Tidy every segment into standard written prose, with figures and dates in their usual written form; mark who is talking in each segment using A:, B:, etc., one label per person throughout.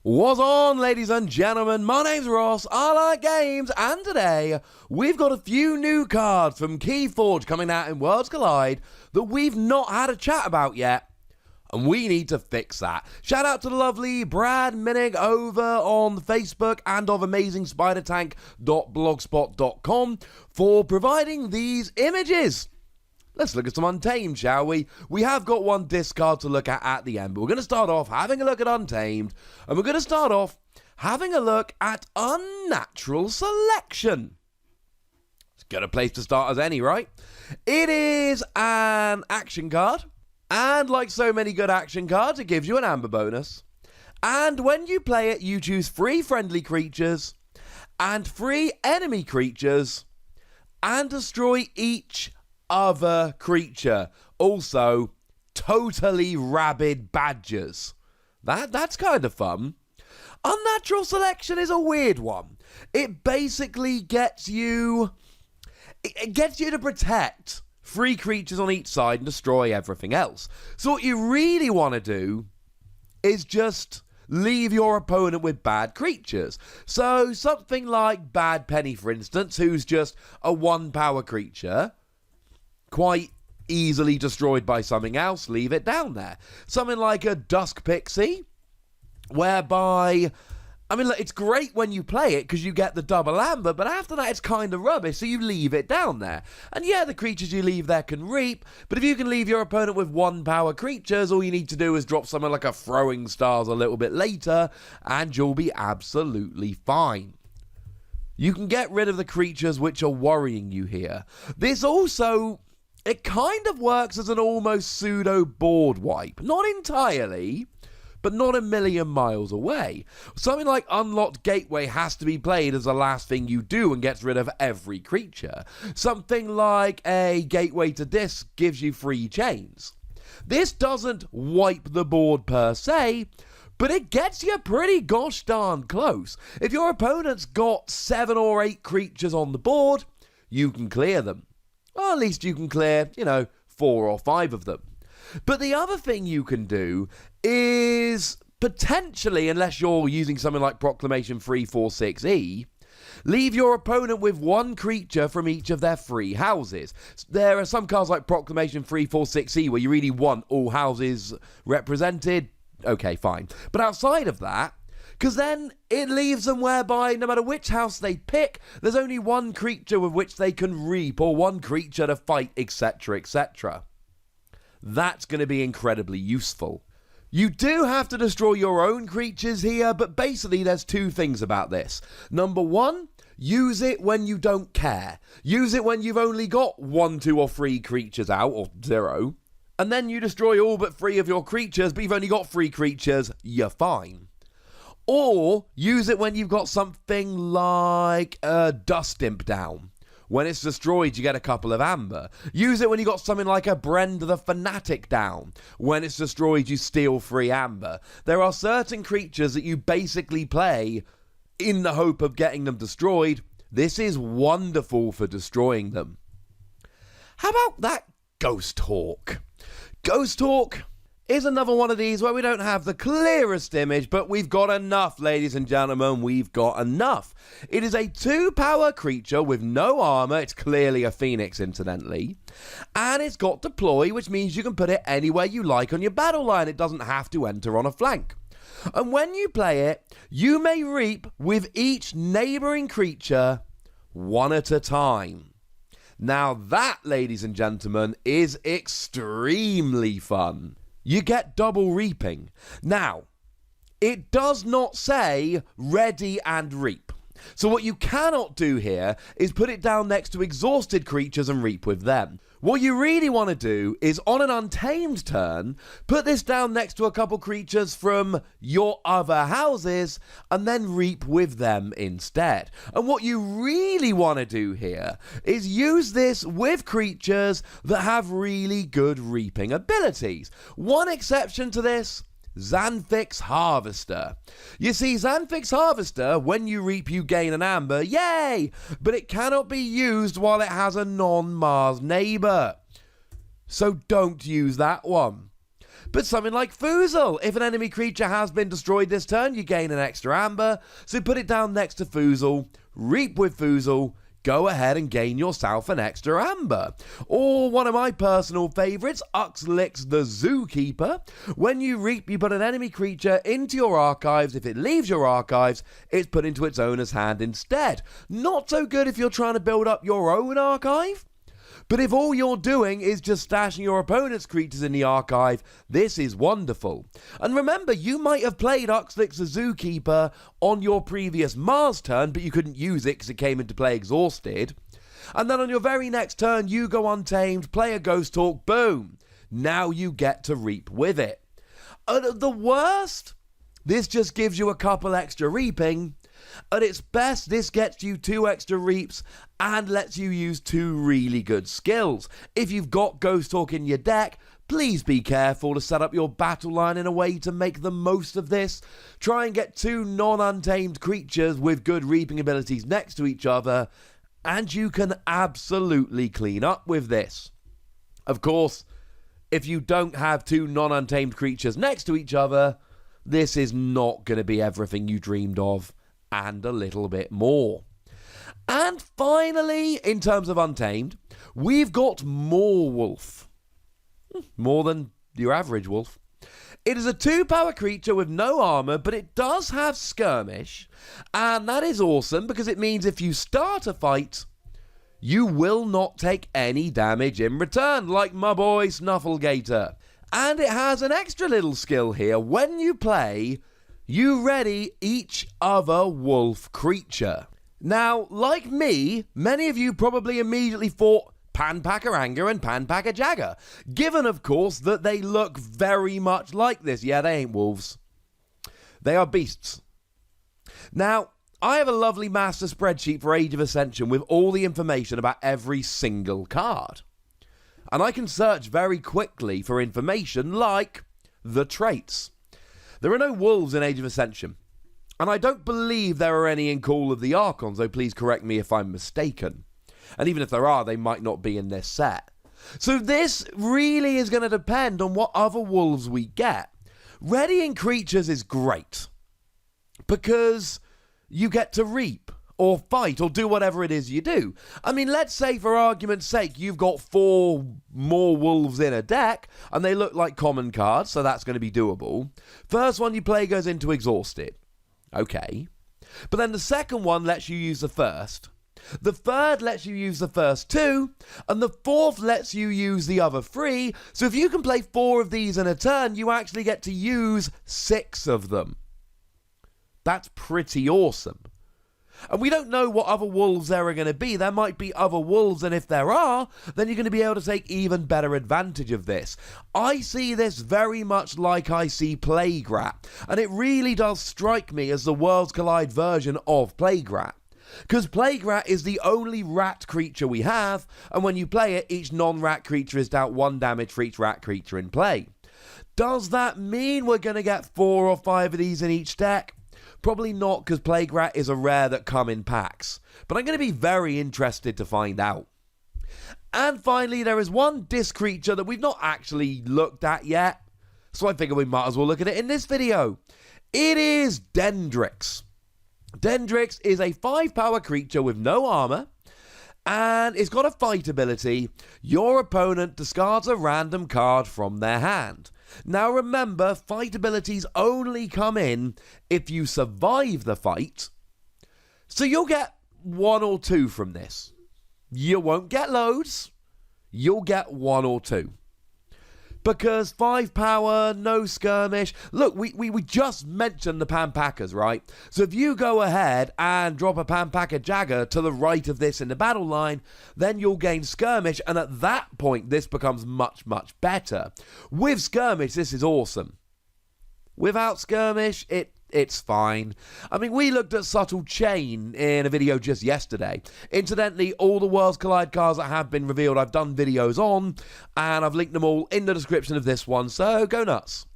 A: What's on, ladies and gentlemen? My name's Ross, I like games, and today we've got a few new cards from Keyforge coming out in Worlds Collide that we've not had a chat about yet, and we need to fix that. Shout out to the lovely Brad Minnig over on Facebook and of amazingspidertank.blogspot.com for providing these images. Let's look at some Untamed, shall we? We have got one discard to look at the end, but we're going to start off having a look at Untamed, and we're going to start off having a look at Unnatural Selection. It's a good a place to start as any, right? It is an action card, and like so many good action cards, it gives you an amber bonus. And when you play it, you choose 3 friendly creatures and 3 enemy creatures, and destroy each other creature. Also, totally rabid badgers. That's kind of fun. Unnatural Selection is a weird one. It basically gets you to protect 3 creatures on each side and destroy everything else. So what you really want to do is just leave your opponent with bad creatures. So something like Bad Penny, for instance, who's just a 1-power creature, quite easily destroyed by something else, leave it down there. Something like a Dusk Pixie, whereby, I mean, look, it's great when you play it because you get the double amber, but after that it's kind of rubbish, so you leave it down there. And yeah, the creatures you leave there can reap, but if you can leave your opponent with 1-power creatures, all you need to do is drop something like a Throwing Stars a little bit later, and you'll be absolutely fine. You can get rid of the creatures which are worrying you here. This also, it kind of works as an almost pseudo board wipe. Not entirely, but not a million miles away. Something like Unlocked Gateway has to be played as the last thing you do and gets rid of every creature. Something like a Gateway to Disc gives you 3 chains. This doesn't wipe the board per se, but it gets you pretty gosh darn close. If your opponent's got 7 or 8 creatures on the board, you can clear them. Or at least you can clear, 4 or 5 of them. But the other thing you can do is potentially, unless you're using something like Proclamation 346E, leave your opponent with 1 creature from each of their 3 houses. There are some cards like Proclamation 346E where you really want all houses represented. Okay, fine. But outside of that, because then it leaves them whereby no matter which house they pick, there's only 1 creature with which they can reap or 1 creature to fight, etc., etc. That's going to be incredibly useful. You do have to destroy your own creatures here, but basically there's 2 things about this. Number 1, use it when you don't care. Use it when you've only got 1, 2, or 3 creatures out, or 0. And then you destroy all but 3 of your creatures, but you've only got 3 creatures, you're fine. Or use it when you've got something like a Dust Imp down. When it's destroyed, you get a couple of amber. Use it when you got something like a Brend the Fanatic down. When it's destroyed, you steal 3 amber. There are certain creatures that you basically play in the hope of getting them destroyed. This is wonderful for destroying them. How about that Ghosthawk? Ghosthawk is another one of these where we don't have the clearest image, but we've got enough, ladies and gentlemen, we've got enough. It is a 2-power creature with no armor. It's clearly a Phoenix, incidentally. And it's got deploy, which means you can put it anywhere you like on your battle line. It doesn't have to enter on a flank. And when you play it, you may reap with each neighboring creature 1 at a time. Now that, ladies and gentlemen, is extremely fun. You get double reaping. Now, it does not say ready and reap. So what you cannot do here is put it down next to exhausted creatures and reap with them. What you really want to do is, on an Untamed turn, put this down next to a couple creatures from your other houses and then reap with them instead. And what you really want to do here is use this with creatures that have really good reaping abilities. One exception to this: Xanthix Harvester. You see, Xanthix Harvester, when you reap you gain an amber, yay! But it cannot be used while it has a non-Mars neighbour. So don't use that one. But something like Foozle. If an enemy creature has been destroyed this turn, you gain an extra amber. So put it down next to Foozle, reap with Foozle, go ahead and gain yourself an extra amber. Or one of my personal favourites, Uxlix the Zookeeper. When you reap, you put an enemy creature into your archives. If it leaves your archives, it's put into its owner's hand instead. Not so good if you're trying to build up your own archive. But if all you're doing is just stashing your opponent's creatures in the archive, this is wonderful. And remember, you might have played Uxlix the Zookeeper on your previous Mars turn, but you couldn't use it because it came into play exhausted. And then on your very next turn, you go Untamed, play a Ghosthawk, boom. Now you get to reap with it. At the worst, this just gives you a couple extra reaping. At its best, this gets you 2 extra reaps and lets you use 2 really good skills. If you've got Ghosthawk in your deck, please be careful to set up your battle line in a way to make the most of this. Try and get 2 non-untamed creatures with good reaping abilities next to each other, and you can absolutely clean up with this. Of course, if you don't have 2 non-untamed creatures next to each other, this is not going to be everything you dreamed of, and a little bit more. And finally, in terms of Untamed, we've got Moor Wolf. More than your average wolf. It is a 2-power creature with no armor, but it does have skirmish, and that is awesome because it means if you start a fight, you will not take any damage in return, like my boy Snufflegator. And it has an extra little skill here. When you play, you ready each other wolf creature. Now, like me, many of you probably immediately thought Panpacker and Panpacker, given, of course, that they look very much like this. Yeah, they ain't wolves. They are beasts. Now, I have a lovely master spreadsheet for Age of Ascension with all the information about every single card. And I can search very quickly for information like the traits. There are no wolves in Age of Ascension, and I don't believe there are any in Call of the Archons, though please correct me if I'm mistaken. And even if there are, they might not be in this set. So this really is going to depend on what other wolves we get. Readying creatures is great, because you get to reap, or fight, or do whatever it is you do. I mean, let's say, for argument's sake, you've got 4 more wolves in a deck, and they look like common cards, so that's going to be doable. First one you play goes into Exhausted. Okay. But then the second one lets you use the first. The third lets you use the first 2, and the fourth lets you use the other 3. So if you can play 4 of these in a turn, you actually get to use 6 of them. That's pretty awesome. And we don't know what other wolves there are going to be. There might be other wolves, and if there are, then you're going to be able to take even better advantage of this. I see this very much like I see Plague Rat, and it really does strike me as the Worlds Collide version of Plague Rat. Because Plague Rat is the only rat creature we have, and when you play it, each non-rat creature is dealt 1 damage for each rat creature in play. Does that mean we're going to get 4 or 5 of these in each deck? Probably not, because Plague Rat is a rare that come in packs. But I'm going to be very interested to find out. And finally, there is one disc creature that we've not actually looked at yet. So I figure we might as well look at it in this video. It is Dendrix. Dendrix is a 5-power creature with no armor. And it's got a fight ability. Your opponent discards a random card from their hand. Now remember, fight abilities only come in if you survive the fight. So you'll get 1 or 2 from this. You won't get loads. You'll get 1 or 2. Because 5 power, no skirmish. Look, we just mentioned the Panpackers, right? So if you go ahead and drop a Panpacker Jagger to the right of this in the battle line, then you'll gain skirmish, and at that point, this becomes much, much better. With skirmish, this is awesome. Without skirmish, it's fine. I mean, we looked at Subtle Chain in a video just yesterday. Incidentally, all the Worlds Collide cards that have been revealed, I've done videos on, and I've linked them all in the description of this one, so go nuts.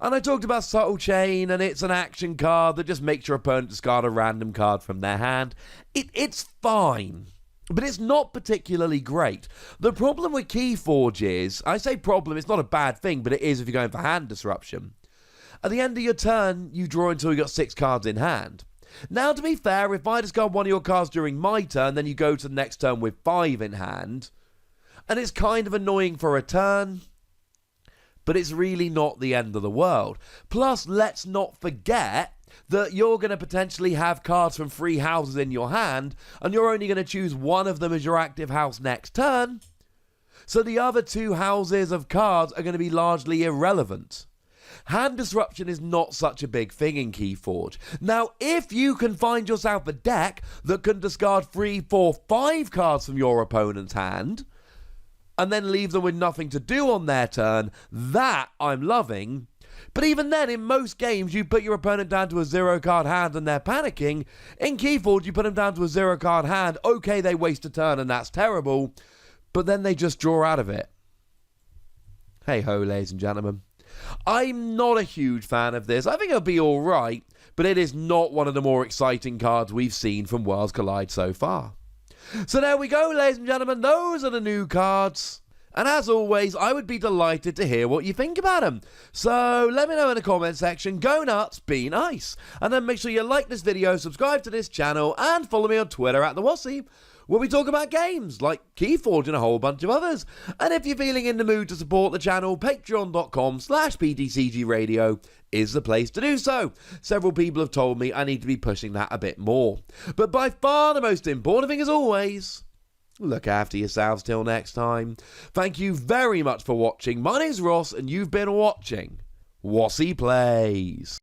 A: And I talked about Subtle Chain, and it's an action card that just makes your opponent discard a random card from their hand. It's fine. but it's not particularly great. The problem with Keyforge is, I say problem, it's not a bad thing, but it is if you're going for hand disruption. At the end of your turn, you draw until you got 6 cards in hand. Now, to be fair, if I discard one of your cards during my turn, then you go to the next turn with 5 in hand, and it's kind of annoying for a turn, but it's really not the end of the world. Plus, let's not forget that you're going to potentially have cards from 3 houses in your hand, and you're only going to choose one of them as your active house next turn, so the other 2 houses of cards are going to be largely irrelevant. Hand disruption is not such a big thing in Keyforge. Now, if you can find yourself a deck that can discard 3, 4, 5 cards from your opponent's hand, and then leave them with nothing to do on their turn, that I'm loving. But even then, in most games, you put your opponent down to a 0-card hand and they're panicking. In Keyforge, you put them down to a 0-card hand. Okay, they waste a turn and that's terrible, but then they just draw out of it. Hey ho, ladies and gentlemen. I'm not a huge fan of this. I think it'll be alright, but it is not one of the more exciting cards we've seen from Worlds Collide so far. So there we go, ladies and gentlemen. Those are the new cards. And as always, I would be delighted to hear what you think about them. So let me know in the comment section. Go nuts, be nice. And then make sure you like this video, subscribe to this channel, and follow me on Twitter at the Wossy, where we talk about games like Keyforge and a whole bunch of others. And if you're feeling in the mood to support the channel, patreon.com/PTCGradio is the place to do so. Several people have told me I need to be pushing that a bit more. But by far the most important thing as always, look after yourselves till next time. Thank you very much for watching. My name's Ross and you've been watching Wossy Plays.